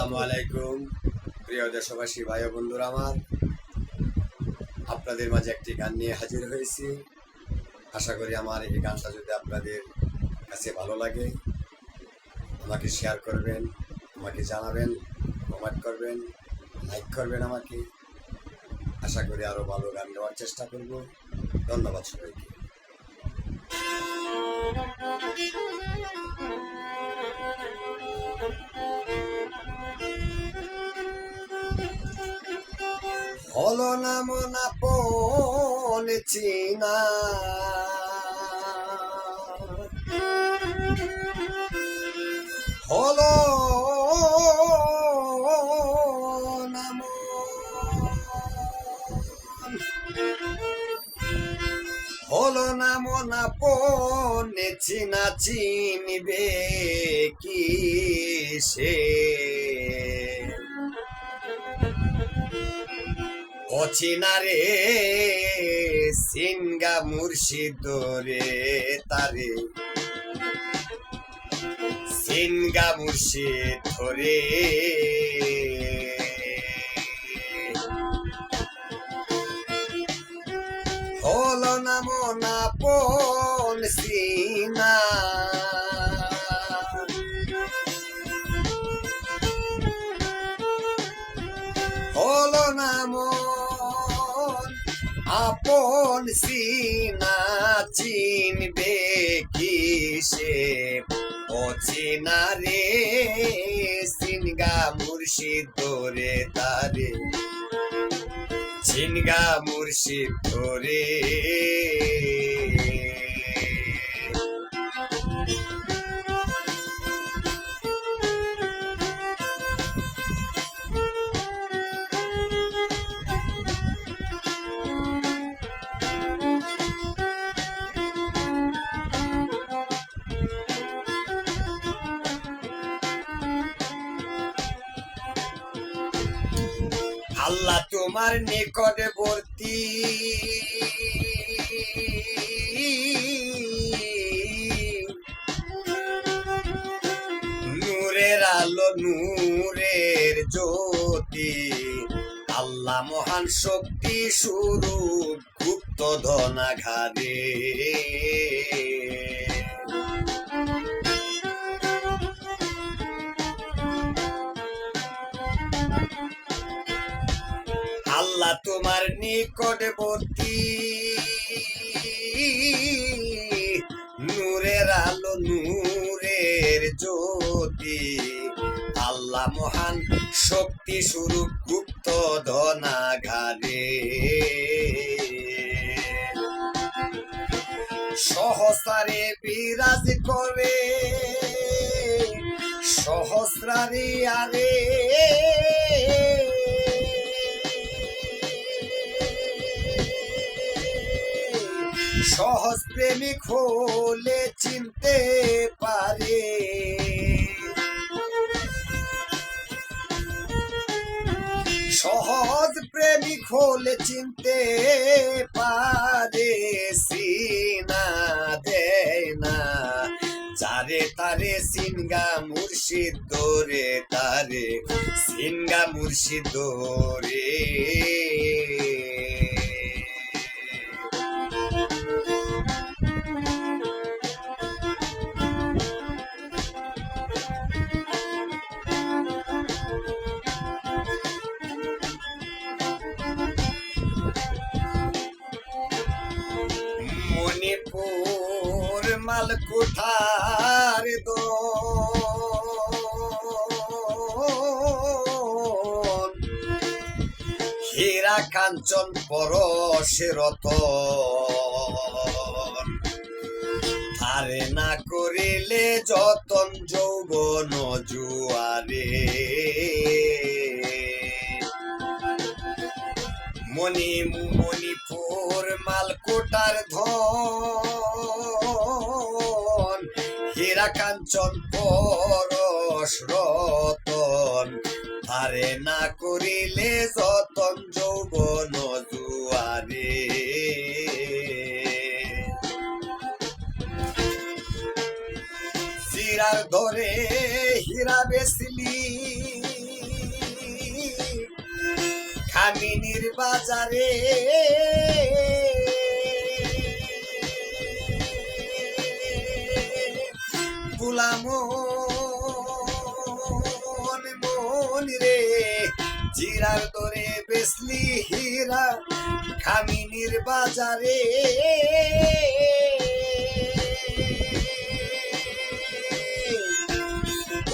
আসসালামু আলাইকুম প্রিয় দেশবাসী ভাই ও বন্ধুরা আমার, আপনাদের মাঝে একটি গান নিয়ে হাজির হয়েছি। আশা করি আমার এই গানটা যদি আপনাদের কাছে ভালো লাগে, আমাকে শেয়ার করবেন, আমাকে জানাবেন, কমেন্ট করবেন, লাইক করবেন আমাকে। আশা করি আরও ভালো গান গাওয়ার চেষ্টা করব। ধন্যবাদ সবাইকে। হলো না মন আপন চিনা, হলো না হলো না মন আপন চিনা, চিনিবে কি সে অচিনা রে সিনগা মুর্শিদ রে তারে, সিনগা মুর্শিদ ধরে হলো না মন আপন সিনা, হলো না মন আপন সিনা, চিনবে কি সে অচিনা রে সিনগা মুর্শিদ ধরে তারে, সিনগা মুর্শিদ ধরে আল্লাহ তোমার নিকটবর্তী, নূরের আলো নূরের জ্যোতি, আল্লাহ মহান শক্তি স্বরূপ গুপ্ত ধনাঘারে, আল্লাহ তোমার নিকটবর্তী, নূরের আলো নূরের জ্যোতি, আল্লাহ মহান শক্তি স্বরূপ গুপ্ত ধনাঘারে, সহস্রারে বিরাজ করে সহস্রারে আরে, সহজ প্রেমিক হলে চিনতে পারে, সহজ প্রেমিক হলে চিনতে পারে, সিনা দেয় না যারে তারে, সিনগা মুর্শিদ ধরে তারে, সিনগা মুর্শিদ ধরে মণিপুর মালকুঠার দোন, হীরা কাঞ্চন পরশে রতন, তারে না করিলে যতন যৌবন জুয়ারে, মণিপুর মালকুটার ধন, হীরা কাঞ্চন পরশ রতন, তারে না করিলে যতন যৌবন জুয়ারে, শিরার ধরে হীরা বেসলি, কামিনীর বাজারে গুলাম মন রে জিরার দরে বেসলি হীরা কামিনীর বাজারে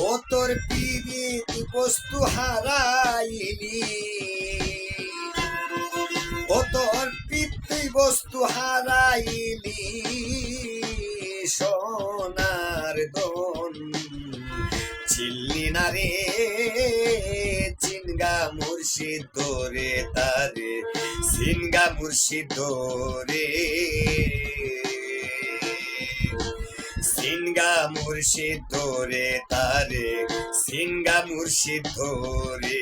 ও তোর পীড়িত বস্তু হারাইলি ও তোর পিতৃ বস্তু হারাইলি সোনার দন চিল্লি না রে চিনগা মুর্শিদ দরে তারে সিনগা মুর্শিদ দরে সিনগা মুর্শিদ দরে তারে সিনগা মুর্শিদ দরে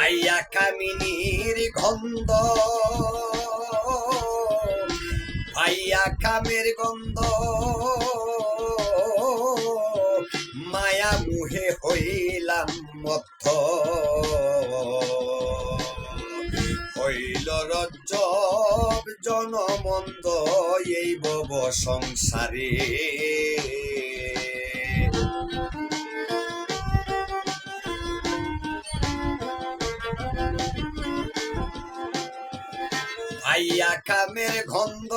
ভাইয়া কামিনীর গন্ধ ভাইয়া কামের গন্ধ মায়া মুহে হইলাম মত্ত হইল রজ্জব জনমন্দ এই বব সংসারে ভাইয়া কামের গন্ধ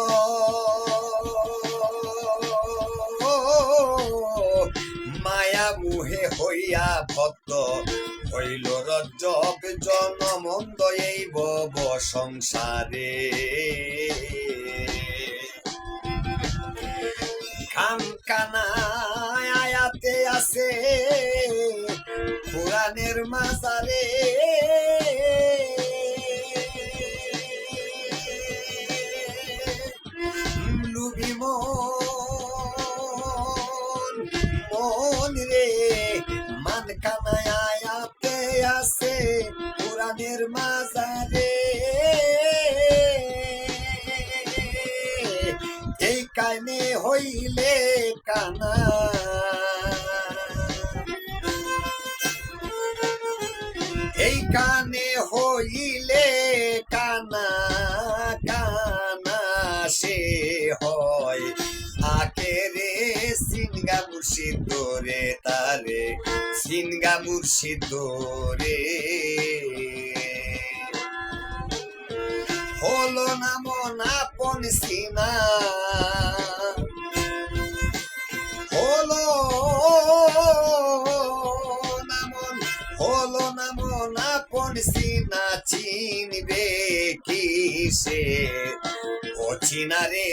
মায়া মুহে হইয়া ভক্ত হইল রজ্জব জনমন্দ এই বব সংসারে খাম কানায় আয়াতে আছে কোরআনের মাজারে লুবি মন রে মান কানায় আয়াতে আছে কোরআনের মাজারে এই কানে হইলে কানা এই কানে হইলে কানা কানা সে হয় আকে রে সিনগা মুর্শিদ দরে তারে সিনগা মুর্শিদ দরে হলো না মন আপন সিনা হলো না মন আপন সিনা চিনবে কিসে ও চিনা রে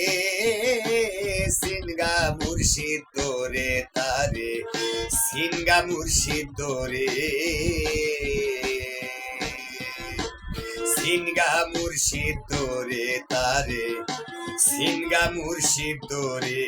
সিনগা মুর্শিদ দরে তারে সিনগা মুর্শিদ দরে সিনগা মুর্শিদ দরে তারে সিনগা মুর্শিদ দরে